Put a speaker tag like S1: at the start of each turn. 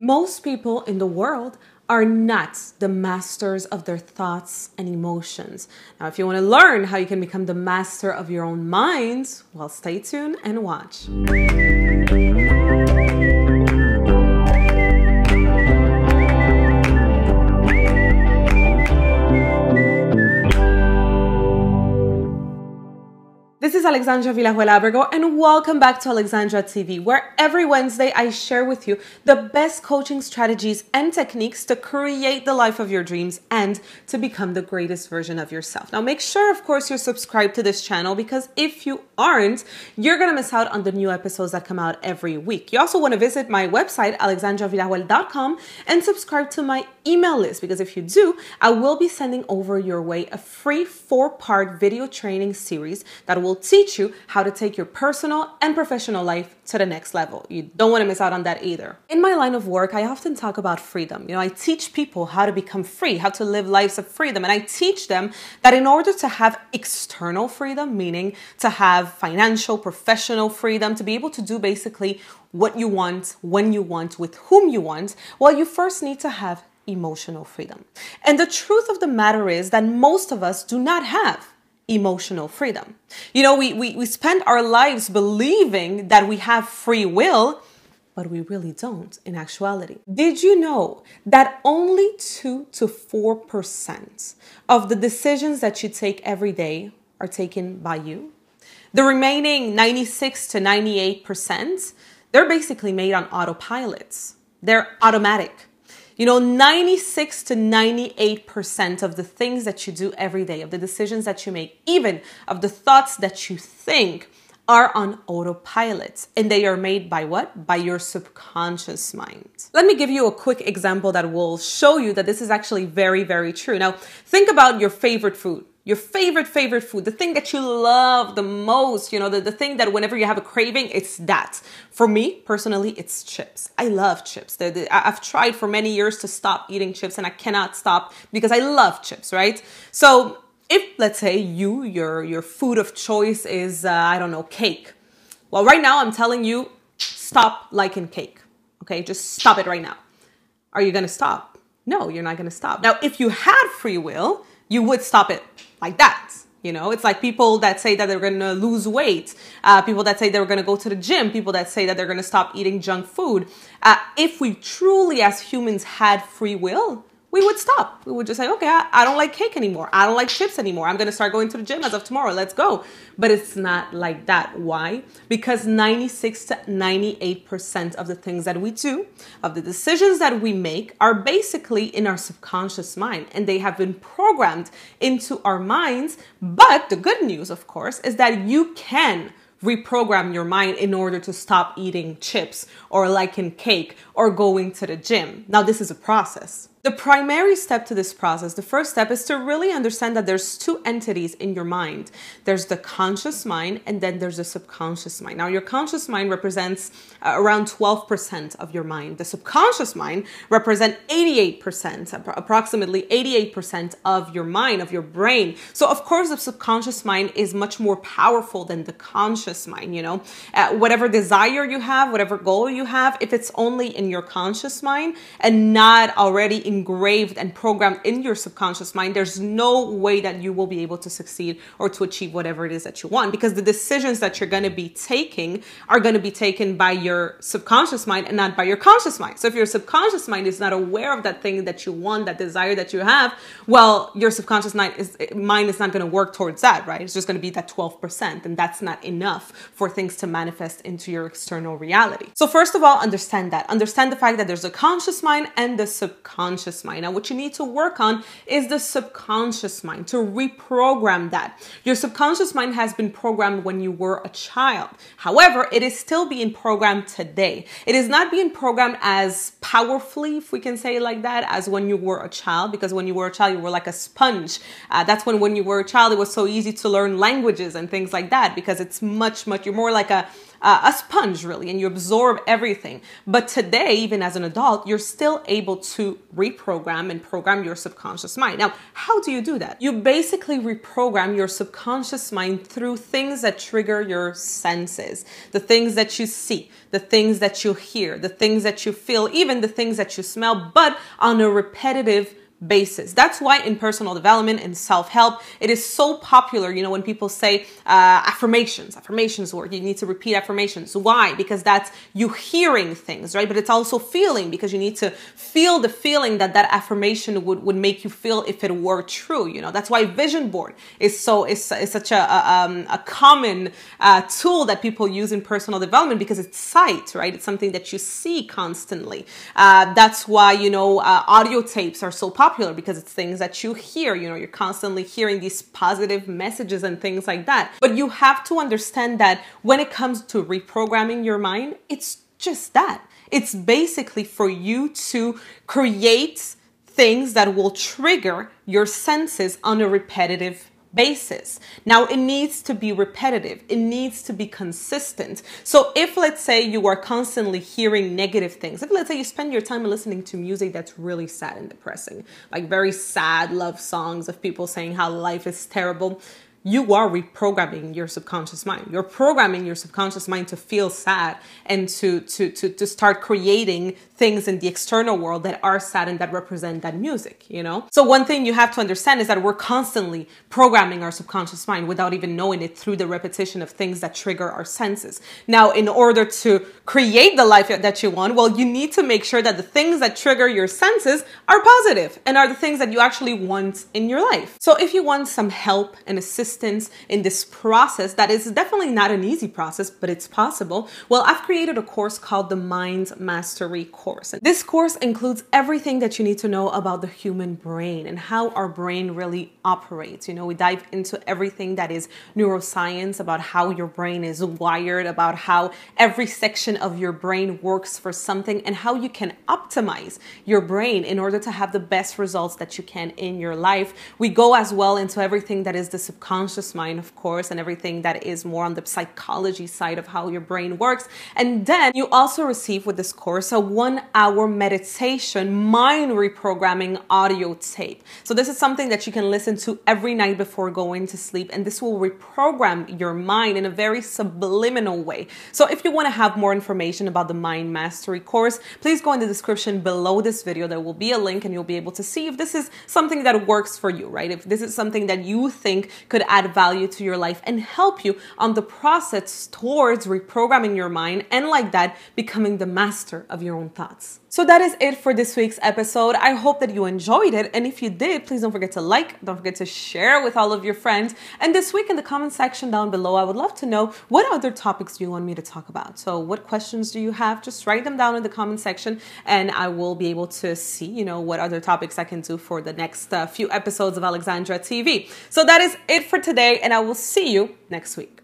S1: Most people in the world are not the masters of their thoughts and emotions. Now, if you want to learn how you can become the master of your own mind, well, stay tuned and watch. This is Alexandra Villarroel Abrego, and welcome back to Alexandra TV, where every Wednesday I share with you the best coaching strategies and techniques to create the life of your dreams and to become the greatest version of yourself. Now, make sure, of course, you're subscribed to this channel, because if you aren't, you're going to miss out on the new episodes that come out every week. You also want to visit my website, alexandravillarroel.com, and subscribe to my email list, because if you do, I will be sending over your way a free 4-part video training series that will teach you how to take your personal and professional life to the next level. You don't want to miss out on that either. In my line of work, I often talk about freedom. I teach people how to become free, how to live lives of freedom. And I teach them that in order to have external freedom, meaning to have financial, professional freedom, to be able to do basically what you want, when you want, with whom you want, well, you first need to have emotional freedom. And the truth of the matter is that most of us do not have emotional freedom. We spend our lives believing that we have free will, but we really don't in actuality. Did you know that only 2 to 4% of the decisions that you take every day are taken by you? The remaining 96 to 98%, they're basically made on autopilots. They're automatic. 96 to 98% of the things that you do every day, of the decisions that you make, even of the thoughts that you think, are on autopilot. And they are made by what? By your subconscious mind. Let me give you a quick example that will show you that this is actually very, very true. Now, think about your favorite food. Your favorite food, the thing that you love the most, the thing that whenever you have a craving, it's that. For me, personally, it's chips. I love chips. I've tried for many years to stop eating chips, and I cannot stop because I love chips, right? So if, let's say, your food of choice is, cake. Well, right now I'm telling you, stop liking cake. Okay, just stop it right now. Are you going to stop? No, you're not going to stop. Now, if you had free will, you would stop it like that. It's like people that say that they're going to lose weight, people that say they're going to go to the gym, people that say that they're going to stop eating junk food. If we truly as humans had free will, we would stop. We would just say, okay, I don't like cake anymore. I don't like chips anymore. I'm going to start going to the gym as of tomorrow. Let's go. But it's not like that. Why? Because 96 to 98% of the things that we do, of the decisions that we make, are basically in our subconscious mind, and they have been programmed into our minds. But the good news, of course, is that you can reprogram your mind in order to stop eating chips or liking cake or going to the gym. Now, this is a process. The primary step to this process, the first step, is to really understand that there's 2 entities in your mind. There's the conscious mind, and then there's the subconscious mind. Now, your conscious mind represents around 12% of your mind. The subconscious mind represents 88%, approximately 88% of your mind, of your brain. So, of course, the subconscious mind is much more powerful than the conscious mind, Whatever desire you have, whatever goal you have, if it's only in your conscious mind and not already engraved and programmed in your subconscious mind, there's no way that you will be able to succeed or to achieve whatever it is that you want, because the decisions that you're going to be taking are going to be taken by your subconscious mind and not by your conscious mind. So if your subconscious mind is not aware of that thing that you want, that desire that you have, well, your subconscious mind is not going to work towards that, right? It's just going to be that 12%, and that's not enough for things to manifest into your external reality. So first of all, understand that. Understand the fact that there's a conscious mind and the subconscious mind. Now, what you need to work on is the subconscious mind, to reprogram that. Your subconscious mind has been programmed when you were a child. However, it is still being programmed today. It is not being programmed as powerfully, if we can say it like that, as when you were a child, because when you were a child, you were like a sponge. That's when you were a child, it was so easy to learn languages and things like that, because it's much, you're more like a a sponge really, and you absorb everything. But today, even as an adult, you're still able to reprogram and program your subconscious mind. Now, how do you do that? You basically reprogram your subconscious mind through things that trigger your senses, the things that you see, the things that you hear, the things that you feel, even the things that you smell, but on a repetitive basis. That's why in personal development and self-help, it is so popular, you know, when people say affirmations work, you need to repeat affirmations. Why? Because that's you hearing things, right? But it's also feeling, because you need to feel the feeling that that affirmation would make you feel if it were true. You know, that's why vision board is such a common tool that people use in personal development, because it's sight, right? It's something that you see constantly. That's why, you know, audio tapes are so popular, because it's things that you hear. You know, you're constantly hearing these positive messages and things like that. But you have to understand that when it comes to reprogramming your mind, it's just that. It's basically for you to create things that will trigger your senses on a repetitive basis. Now, it needs to be repetitive. It needs to be consistent. So if, let's say, you are constantly hearing negative things, if let's say you spend your time listening to music that's really sad and depressing, like very sad love songs of people saying how life is terrible, you are reprogramming your subconscious mind. You're programming your subconscious mind to feel sad and to start creating things in the external world that are sad and that represent that music, you know? So one thing you have to understand is that we're constantly programming our subconscious mind without even knowing it through the repetition of things that trigger our senses. Now, in order to create the life that you want, well, you need to make sure that the things that trigger your senses are positive and are the things that you actually want in your life. So if you want some help and assistance in this process, that is definitely not an easy process, but it's possible. Well, I've created a course called the Mind Mastery Course. And this course includes everything that you need to know about the human brain and how our brain really operates. You know, we dive into everything that is neuroscience, about how your brain is wired, about how every section of your brain works for something, and how you can optimize your brain in order to have the best results that you can in your life. We go as well into everything that is the subconscious mind, of course, and everything that is more on the psychology side of how your brain works. And then you also receive with this course a 1-hour meditation mind reprogramming audio tape. So this is something that you can listen to every night before going to sleep, and this will reprogram your mind in a very subliminal way. So if you want to have more information about the Mind Mastery course, please go in the description below this video. There will be a link and you'll be able to see if this is something that works for you, right? If this is something that you think could add value to your life and help you on the process towards reprogramming your mind and, like that, becoming the master of your own thoughts. So that is it for this week's episode. I hope that you enjoyed it. And if you did, please don't forget to like, don't forget to share with all of your friends. And this week in the comment section down below, I would love to know what other topics do you want me to talk about. So what questions do you have? Just write them down in the comment section and I will be able to see, you know, what other topics I can do for the next few episodes of Alexandra TV. So that is it for today, and I will see you next week.